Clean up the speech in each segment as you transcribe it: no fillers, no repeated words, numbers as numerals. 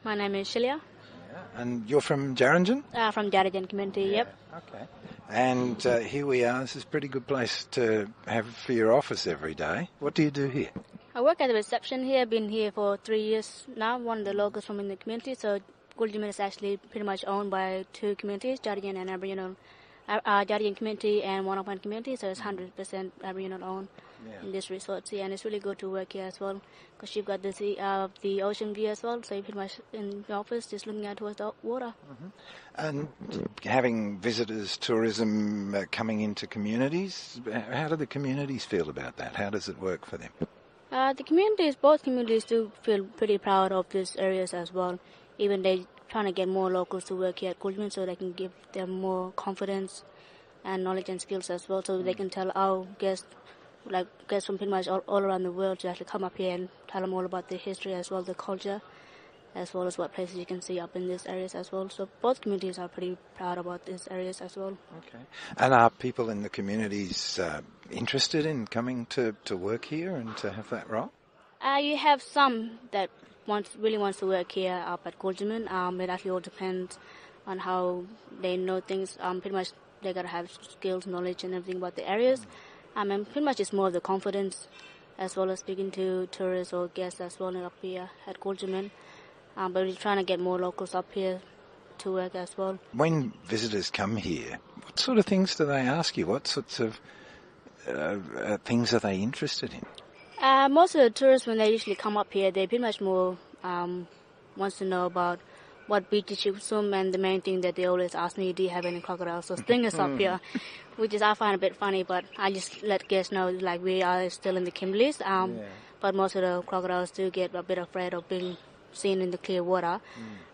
My name is Sheliah. Yeah. And you're from Djarindjin? From Djarindjin community, yep. Okay. And here we are. This is a pretty good place to have for your office every day. What do you do here? I work at the reception here. I've been here for 3 years now, one of the locals from in the community. So Kooljaman is actually pretty much owned by two communities, Djarindjin and Aboriginal. Djarindjin community and one-of-one community, so it's 100% Aboriginal owned in this resort here. And it's really good to work here as well because you've got the ocean view as well, so you're pretty much in the office just looking out towards the water. Mm-hmm. And having visitors, tourism coming into communities, how do the communities feel about that? How does it work for them? Both communities do feel pretty proud of these areas as well. Even they trying to get more locals to work here at Kooljaman so they can give them more confidence and knowledge and skills as well, so they can tell our guests from pretty much all around the world to actually come up here and tell them all about the history as well, the culture, as well as what places you can see up in these areas as well. So both communities are pretty proud about these areas as well. Okay. And are people in the communities interested in coming to work here and to have that role? You have some that really wants to work here up at Kooljaman. It actually all depends on how they know things. Pretty much they gotta have skills, knowledge, and everything about the areas. And pretty much it's more of the confidence, as well as speaking to tourists or guests as well up here at Kooljaman. But we're trying to get more locals up here to work as well. When visitors come here, what sort of things do they ask you? What sorts of things are they interested in? Most of the tourists, when they usually come up here, they pretty much more wants to know about what beaches you swim, and the main thing that they always ask me, do you have any crocodiles or stingers up here? Which is I find a bit funny, but I just let guests know like we are still in the Kimberleys, but most of the crocodiles do get a bit afraid of being seen in the clear water.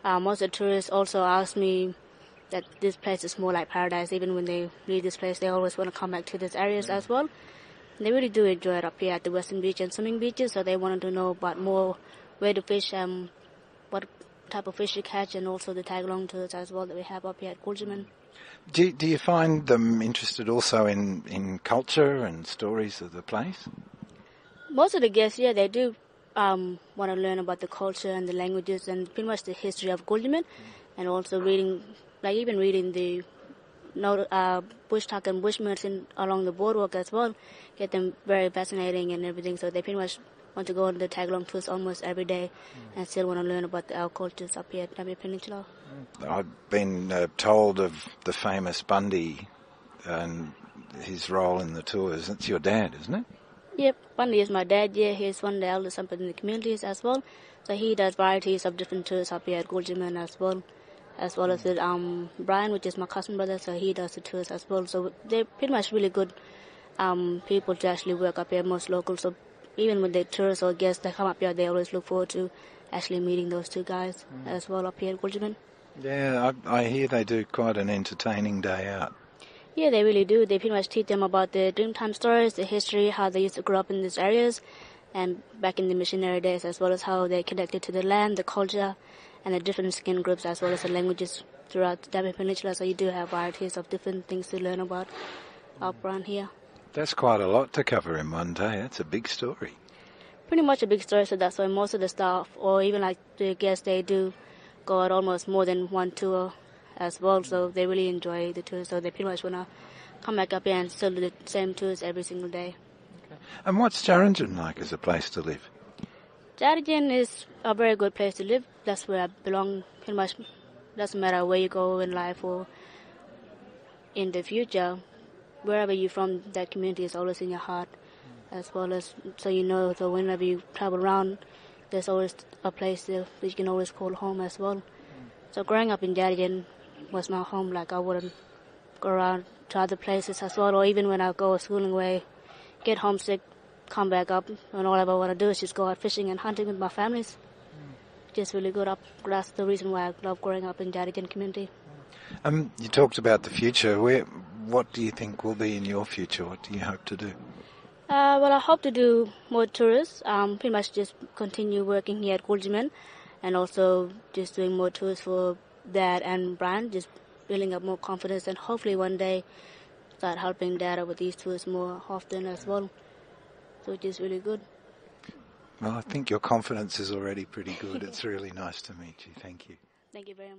Most of the tourists also ask me that this place is more like paradise. Even when they leave this place, they always want to come back to these areas as well. They really do enjoy it up here at the Western Beach and swimming beaches, so they wanted to know about more where to fish, what type of fish you catch, and also the tag-along tours as well that we have up here at Kooljaman. Do you find them interested also in culture and stories of the place? Most of the guests, yeah, they do want to learn about the culture and the languages and pretty much the history of Kooljaman, and also reading the bush talk and bush medicine along the boardwalk as well, get them very fascinating and everything. So they pretty much want to go on the tag-along tours almost every day and still want to learn about our cultures up here at Namib Peninsula. I've been told of the famous Bundy and his role in the tours. It's your dad, isn't it? Yep, Bundy is my dad. Yeah, he's one of the eldest up in the communities as well. So he does varieties of different tours up here at Kooljaman as well as with Brian, which is my cousin brother, so he does the tours as well. So they're pretty much really good people to actually work up here, most locals. So even with the tourists or guests that come up here, they always look forward to actually meeting those two guys as well up here at Kooljaman. Yeah, I hear they do quite an entertaining day out. Yeah, they really do. They pretty much teach them about the Dreamtime stories, the history, how they used to grow up in these areas, and back in the missionary days, as well as how they connected to the land, the culture, and the different skin groups, as well as the languages throughout the Namib Peninsula. So you do have varieties of different things to learn about up around here. That's quite a lot to cover in one day. That's a big story. Pretty much a big story, so that's why most of the staff, or even like the guests, they do go out almost more than one tour as well. So they really enjoy the tours, so they pretty much want to come back up here and still do the same tours every single day. Okay. And what's Djarindjin like as a place to live? Djarindjin is a very good place to live. That's where I belong. Pretty much doesn't matter where you go in life or in the future. Wherever you're from, that community is always in your heart, as well as so you know. So whenever you travel around, there's always a place that you can always call home as well. So growing up in Djarindjin was my home. Like I wouldn't go around to other places as well, or even when I go schooling away, get homesick, come back up, and all I ever want to do is just go out fishing and hunting with my families. Just really good up. That's the reason why I love growing up in Djarindjin community. You talked about the future. What do you think will be in your future? What do you hope to do? Well, I hope to do more tours. Pretty much just continue working here at Kooljaman, and also just doing more tours for Dad and Brian, just building up more confidence, and hopefully one day start helping Dad out with these tours more often as well. So it's just really good. Well, I think your confidence is already pretty good. It's really nice to meet you. Thank you. Thank you very much.